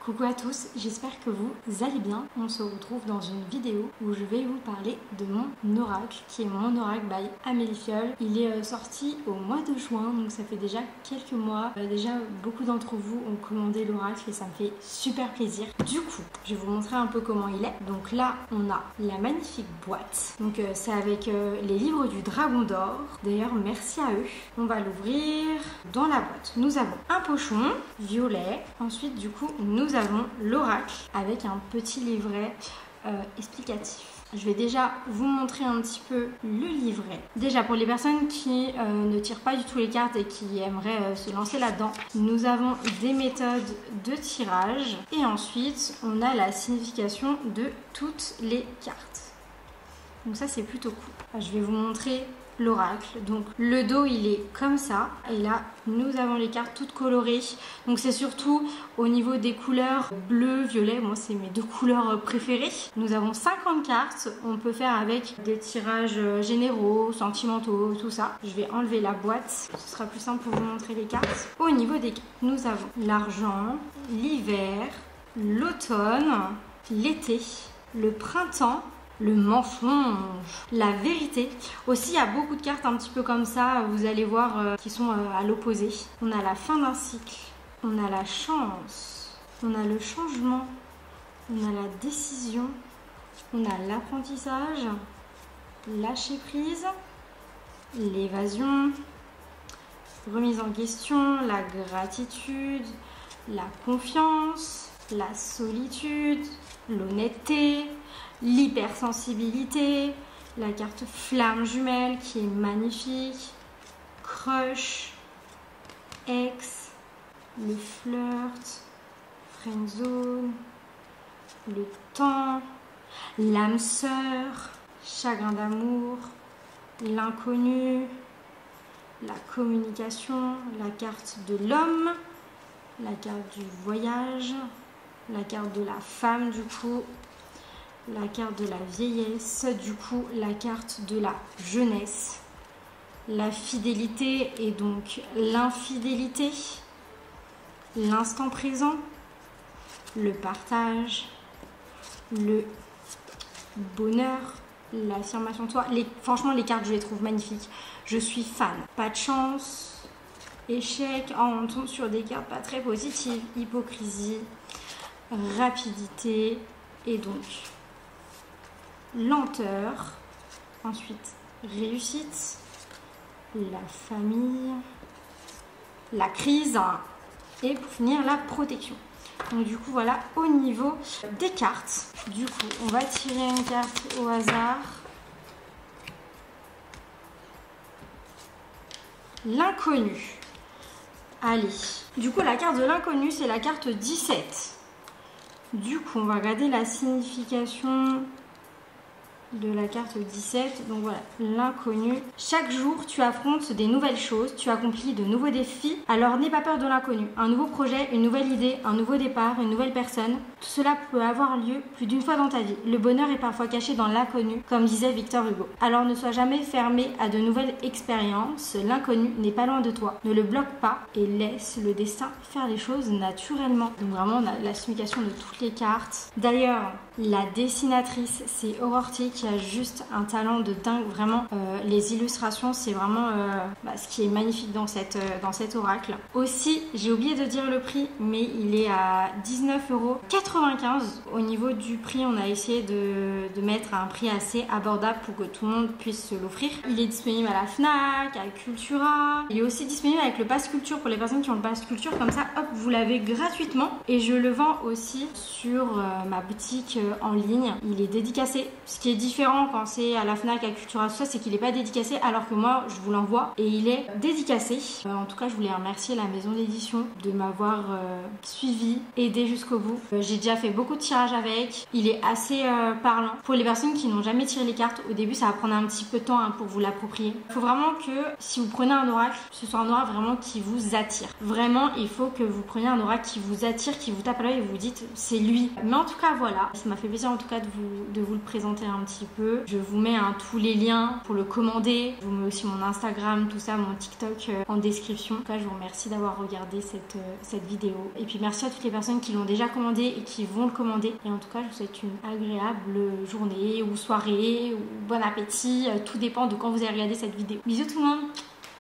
Coucou à tous, j'espère que vous allez bien. On se retrouve dans une vidéo où je vais vous parler de mon oracle, qui est mon oracle by Amélie Fiol. Il est sorti au mois de juin, donc ça fait déjà quelques mois. Déjà, beaucoup d'entre vous ont commandé l'oracle et ça me fait super plaisir. Du coup, je vais vous montrer un peu comment il est. Donc là, on a la magnifique boîte. Donc c'est avec les livres du Dragon d'Or. D'ailleurs, merci à eux. On va l'ouvrir. Dans la boîte, nous avons un pochon violet. Ensuite, du coup, nous avons l'oracle avec un petit livret explicatif. Je vais déjà vous montrer un petit peu le livret. Déjà, pour les personnes qui ne tirent pas du tout les cartes et qui aimeraient se lancer là-dedans, nous avons des méthodes de tirage. Et ensuite, on a la signification de toutes les cartes. Donc ça, c'est plutôt cool. Je vais vous montrer l'oracle. Donc le dos il est comme ça et là nous avons les cartes toutes colorées, donc c'est surtout au niveau des couleurs bleu, violet. Moi c'est mes deux couleurs préférées. Nous avons 50 cartes, on peut faire avec des tirages généraux, sentimentaux, tout ça. Je vais enlever la boîte, ce sera plus simple pour vous montrer les cartes. Au niveau des cartes, nous avons l'argent, l'hiver, l'automne, l'été, le printemps, le mensonge, la vérité. Aussi, il y a beaucoup de cartes un petit peu comme ça, vous allez voir, qui sont à l'opposé. On a la fin d'un cycle, on a la chance, on a le changement, on a la décision, on a l'apprentissage, lâcher prise, l'évasion, remise en question, la gratitude, la confiance, la solitude, l'honnêteté, l'hypersensibilité, la carte flamme jumelle qui est magnifique, crush, ex, le flirt, friendzone, le temps, l'âme sœur, chagrin d'amour, l'inconnu, la communication, la carte de l'homme, la carte du voyage, la carte de la femme du coup, la carte de la vieillesse, du coup la carte de la jeunesse, la fidélité et donc l'infidélité, l'instant présent, le partage, le bonheur, l'affirmation de soi. Franchement les cartes je les trouve magnifiques, je suis fan. Pas de chance, échec, on tombe sur des cartes pas très positives, hypocrisie, rapidité et donc lenteur, ensuite réussite, la famille, la crise et pour finir la protection. Donc du coup voilà au niveau des cartes. Du coup on va tirer une carte au hasard. L'inconnu. Allez. Du coup la carte de l'inconnu c'est la carte 17. Du coup on va regarder la signification de la carte 17, donc voilà, l'inconnu. Chaque jour, tu affrontes des nouvelles choses, tu accomplis de nouveaux défis, alors n'aie pas peur de l'inconnu. Un nouveau projet, une nouvelle idée, un nouveau départ, une nouvelle personne, tout cela peut avoir lieu plus d'une fois dans ta vie. Le bonheur est parfois caché dans l'inconnu, comme disait Victor Hugo. Alors ne sois jamais fermé à de nouvelles expériences, l'inconnu n'est pas loin de toi. Ne le bloque pas et laisse le destin faire les choses naturellement. Donc vraiment, on a la signification de toutes les cartes. D'ailleurs, la dessinatrice, c'est Aurore Thier qui a juste un talent de dingue, vraiment. Les illustrations, c'est vraiment ce qui est magnifique dans cet oracle. Aussi, j'ai oublié de dire le prix, mais il est à 19,95 €. Au niveau du prix, on a essayé de mettre un prix assez abordable pour que tout le monde puisse se l'offrir. Il est disponible à la Fnac, à Cultura. Il est aussi disponible avec le Pass Culture pour les personnes qui ont le Pass Culture. Comme ça, hop, vous l'avez gratuitement. Et je le vends aussi sur ma boutique en ligne. Il est dédicacé. Ce qui est différent quand c'est à la Fnac, à Cultura, tout ça, c'est qu'il n'est pas dédicacé, alors que moi, je vous l'envoie et il est dédicacé. En tout cas, je voulais remercier la maison d'édition de m'avoir suivi, aidé jusqu'au bout. J'ai déjà fait beaucoup de tirages avec. Il est assez parlant. Pour les personnes qui n'ont jamais tiré les cartes, au début, ça va prendre un petit peu de temps pour vous l'approprier. Il faut vraiment que, si vous prenez un oracle, ce soit un oracle vraiment qui vous attire. Vraiment, il faut que vous preniez un oracle qui vous attire, qui vous tape à l'œil et vous dites, c'est lui. Mais en tout cas, voilà. Ça m'a fait plaisir en tout cas de vous le présenter un petit petit peu. Je vous mets tous les liens pour le commander. Je vous mets aussi mon Instagram, tout ça, mon TikTok en description. En tout cas, je vous remercie d'avoir regardé cette vidéo. Et puis merci à toutes les personnes qui l'ont déjà commandé et qui vont le commander. Et en tout cas, je vous souhaite une agréable journée ou soirée ou bon appétit. Tout dépend de quand vous allez regarder cette vidéo. Bisous tout le monde!